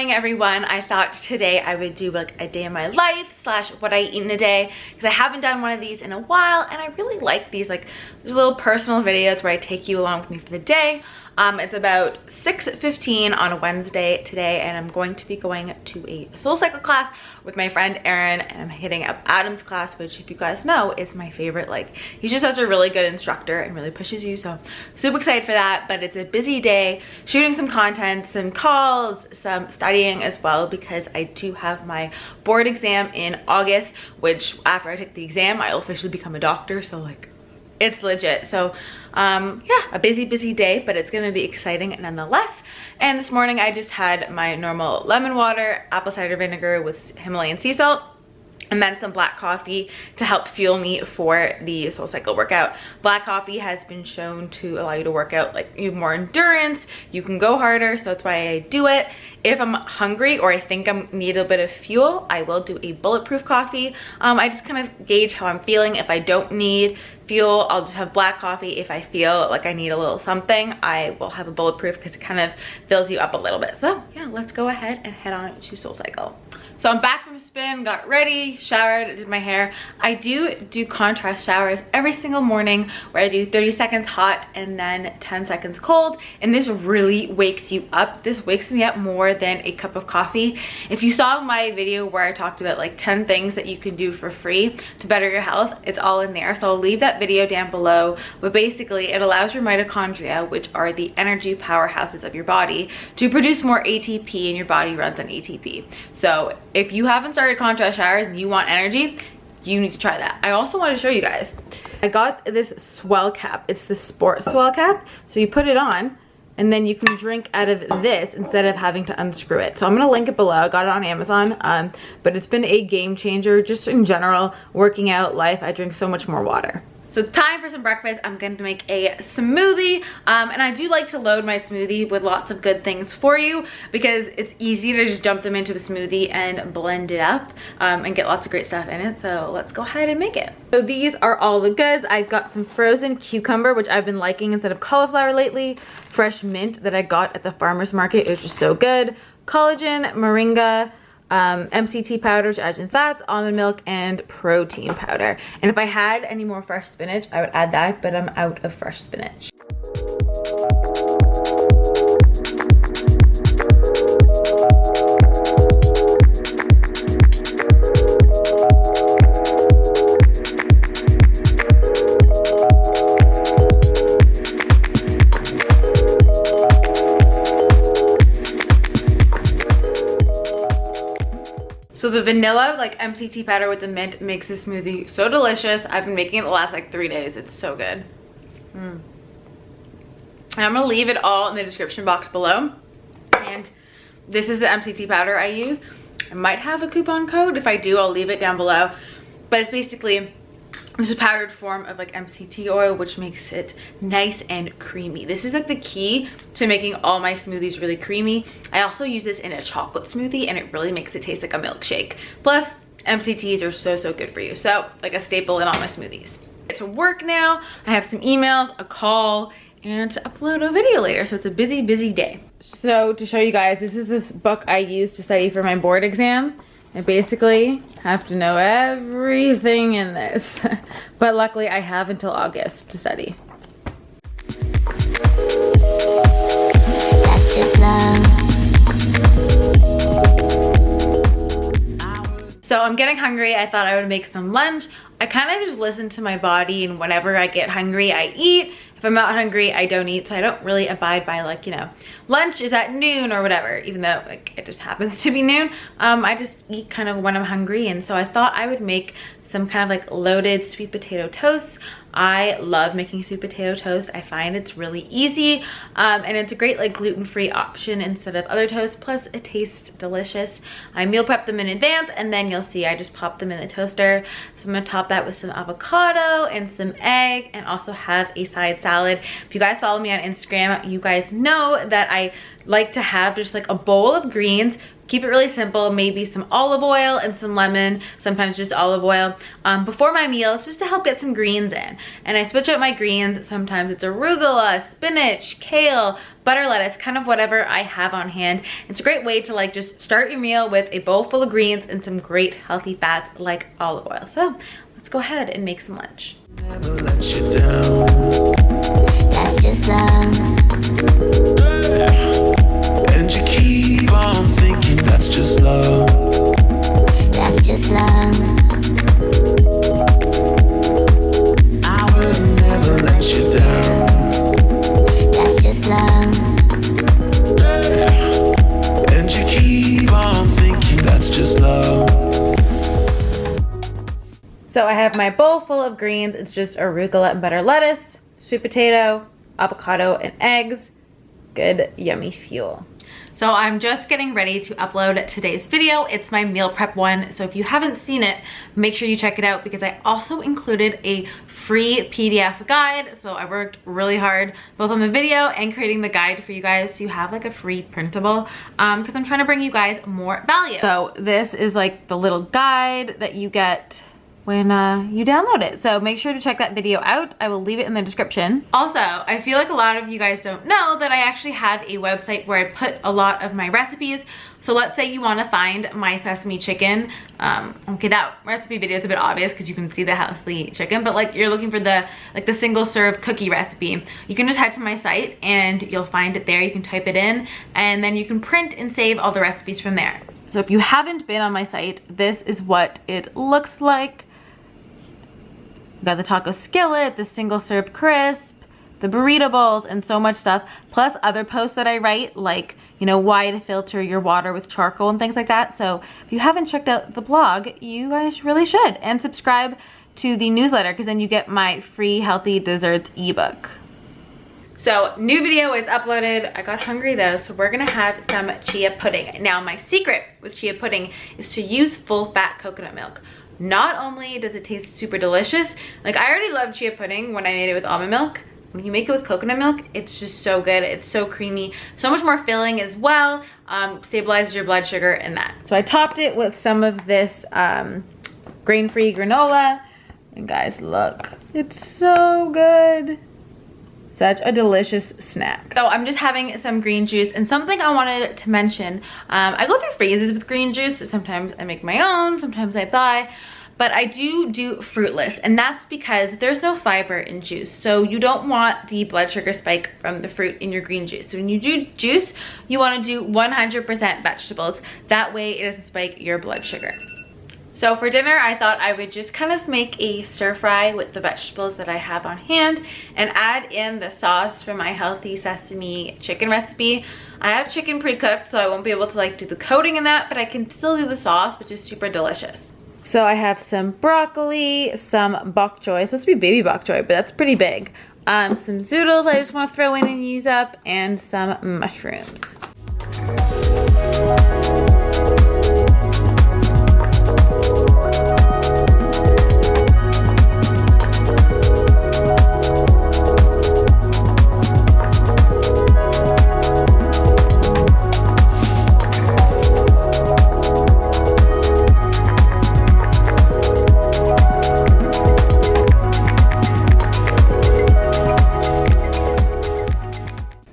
morning, everyone. I thought today I would do like a day in my life slash what I eat in a day, because I haven't done one of these in a while and I really like these. Like, there's little personal videos where I take you along with me for the day. It's about 6:15 on a Wednesday today, and I'm going to be going to a SoulCycle class with my friend Erin, and I'm hitting up Adam's class, which, if you guys know, is my favorite. Like, he's just such a really good instructor and really pushes you, so super excited for that. But it's a busy day, shooting some content, some calls, some studying as well, because I do have my board exam in August, which after I take the exam I'll officially become a doctor, so like, it's legit. So yeah, a busy day, but it's gonna be exciting nonetheless. And this morning I just had my normal lemon water, apple cider vinegar with Himalayan sea salt, and then some black coffee to help fuel me for the SoulCycle workout. Black coffee has been shown to allow you to work out, like, you have more endurance, you can go harder, so that's why I do it. If I'm hungry or I think I need a bit of fuel, I will do a bulletproof coffee. I just kind of gauge how I'm feeling. If I don't need fuel, I'll just have black coffee. If I feel like I need a little something, I will have a bulletproof, because it kind of fills you up a little bit. So yeah, let's go ahead and head on to SoulCycle. So I'm back from spin, got ready, showered, did my hair. I do contrast showers every single morning, where I do 30 seconds hot and then 10 seconds cold, and this really wakes you up. This wakes me up more than a cup of coffee. If you saw my video where I talked about like 10 things that you can do for free to better your health, it's all in there, so I'll leave that video down below. But basically, it allows your mitochondria, which are the energy powerhouses of your body, to produce more ATP, and your body runs on ATP. So if you haven't started contrast showers and you want energy, you need to try that. I also want to show you guys, I got this swell cap. It's the sport swell cap, so you put it on and then you can drink out of this instead of having to unscrew it. So I'm gonna link it below. I got it on Amazon, but it's been a game changer just in general, working out, life. I drink so much more water. So time for some breakfast. I'm going to make a smoothie, and I do like to load my smoothie with lots of good things for you, because it's easy to just dump them into a smoothie and blend it up and get lots of great stuff in it. So let's go ahead and make it. So these are all the goods. I've got some frozen cucumber, which I've been liking instead of cauliflower lately. Fresh mint that I got at the farmer's market. It was just so good. Collagen, moringa, MCT powder, which adds in fats, almond milk, and protein powder. And if I had any more fresh spinach, I would add that, but I'm out of fresh spinach. So the vanilla, like MCT powder with the mint, makes this smoothie so delicious. I've been making it the last like 3 days. It's so good. And I'm gonna leave it all in the description box below. And this is the MCT powder I use. I might have a coupon code. If I do, I'll leave it down below. But it's basically just a powdered form of like MCT oil, which makes it nice and creamy. This is like the key to making all my smoothies really creamy. I also use this in a chocolate smoothie, and it really makes it taste like a milkshake. Plus, MCTs are so good for you. So like a staple in all my smoothies. Get to work now. I have some emails, a call, and to upload a video later. So it's a busy day. So to show you guys, this is this book I use to study for my board exam. I basically have to know everything in this, but luckily I have until August to study. That's just love. So I'm getting hungry. I thought I would make some lunch. I kind of just listen to my body, and whenever I get hungry, I eat. If I'm not hungry, I don't eat. So I don't really abide by, like, you know, lunch is at noon or whatever, even though like it just happens to be noon. I just eat kind of when I'm hungry, and so I thought I would make some kind of like loaded sweet potato toast. I love making sweet potato toast. I find it's really easy, and it's a great like gluten-free option instead of other toast. Plus it tastes delicious. I meal prep them in advance, and then you'll see I just pop them in the toaster. So I'm gonna top that with some avocado and some egg, and also have a side salad. If you guys follow me on Instagram, you guys know that I like to have just like a bowl of greens, Keep it really simple, maybe some olive oil and some lemon, sometimes just olive oil, before my meals, just to help get some greens in. And I switch up my greens. Sometimes it's arugula, spinach, kale, butter lettuce, kind of whatever I have on hand. It's a great way to like just start your meal with a bowl full of greens and some great healthy fats like olive oil. So let's go ahead and make some lunch. Never let you down. That's just love. And you keep on thinking that's just love. That's just love. I will never let you down. That's just love. And you keep on thinking that's just love. So I have my bowl full of greens. It's just arugula and butter lettuce, sweet potato, avocado, and eggs. Good, yummy fuel. So I'm just getting ready to upload today's video. It's my meal prep one. So if you haven't seen it, make sure you check it out because I also included a free PDF guide. So I worked really hard both on the video and creating the guide for you guys so you have like a free printable because I'm trying to bring you guys more value. So this is like the little guide that you get when you download it. So make sure to check that video out. I will leave it in the description. Also, I feel like a lot of you guys don't know that I actually have a website where I put a lot of my recipes. So let's say you want to find my sesame chicken. Okay, that recipe video is a bit obvious because you can see the healthy chicken, but like you're looking for the single serve cookie recipe. You can just head to my site and you'll find it there. You can type it in and then you can print and save all the recipes from there. So if you haven't been on my site, this is what it looks like. We got the taco skillet, the single serve crisp, the burrito bowls, and so much stuff. Plus other posts that I write, like, you know, why to filter your water with charcoal and things like that. So if you haven't checked out the blog, you guys really should. And subscribe to the newsletter because then you get my free healthy desserts ebook. So new video is uploaded. I got hungry though, so we're gonna have some chia pudding. Now my secret with chia pudding is to use full fat coconut milk. Not only does it taste super delicious, like I already loved chia pudding when I made it with almond milk. When you make it with coconut milk, it's just so good. It's so creamy, so much more filling as well. Stabilizes your blood sugar and that. So I topped it with some of this grain-free granola. And guys, look, it's so good. Such a delicious snack. So I'm just having some green juice, and something I wanted to mention, I go through phases with green juice. Sometimes I make my own, sometimes I buy, but I do fruitless, and that's because there's no fiber in juice. So you don't want the blood sugar spike from the fruit in your green juice. So when you do juice, you want to do 100% vegetables. That way it doesn't spike your blood sugar. So for dinner, I thought I would just kind of make a stir fry with the vegetables that I have on hand and add in the sauce for my healthy sesame chicken recipe. I have chicken pre-cooked, so I won't be able to like do the coating in that, but I can still do the sauce, which is super delicious. So I have some broccoli, some bok choy, it's supposed to be baby bok choy, but that's pretty big. Some zoodles I just want to throw in and use up, and some mushrooms.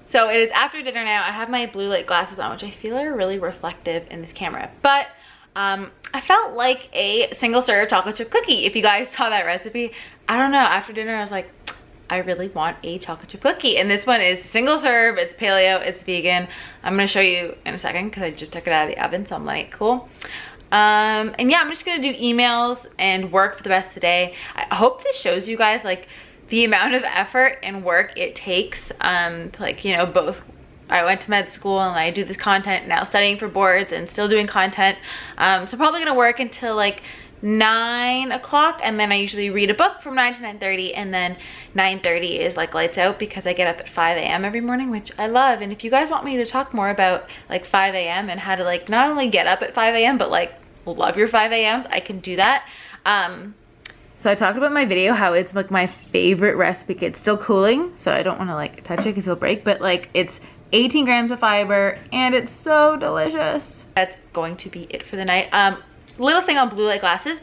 So it is after dinner now. I have my blue light glasses on, which I feel are really reflective in this camera. But I felt like a single serve chocolate chip cookie. If you guys saw that recipe, I don't know, after dinner I was like, I really want a chocolate chip cookie. And this one is single serve, it's paleo, it's vegan. I'm gonna show you in a second because I just took it out of the oven, so I'm like, cool. And yeah, I'm just gonna do emails and work for the rest of the day. I hope this shows you guys like the amount of effort and work it takes to like, you know, both I went to med school and I do this content now, studying for boards and still doing content. So probably gonna work until like 9 o'clock, and then I usually read a book from 9 to 9:30, and then 9:30 is like lights out because I get up at 5 a.m. every morning, which I love. And if you guys want me to talk more about like 5 a.m. and how to like not only get up at 5 a.m. but like love your 5 a.m.s, I can do that. So I talked about my video how it's like my favorite recipe. It's still cooling, so I don't want to like touch it because it'll break, but like it's 18 grams of fiber and it's so delicious. That's going to be it for the night. Little thing on blue light glasses.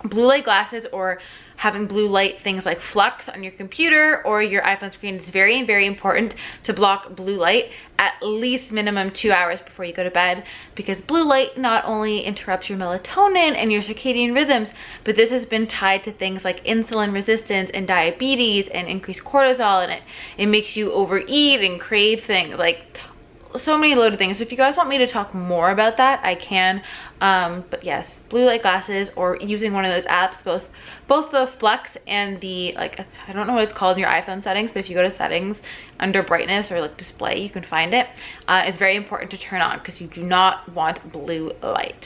Blue light glasses or having blue light things like flux on your computer or your iPhone screen is very, very important to block blue light at least minimum 2 hours before you go to bed, because blue light not only interrupts your melatonin and your circadian rhythms, but this has been tied to things like insulin resistance and diabetes and increased cortisol, and it makes you overeat and crave things like so many loaded things. So if you guys want me to talk more about that, I can. But yes, blue light glasses or using one of those apps, both the flux and the, like, I don't know what it's called in your iPhone settings, but if you go to settings under brightness or like display, you can find it. It's very important to turn on because you do not want blue light.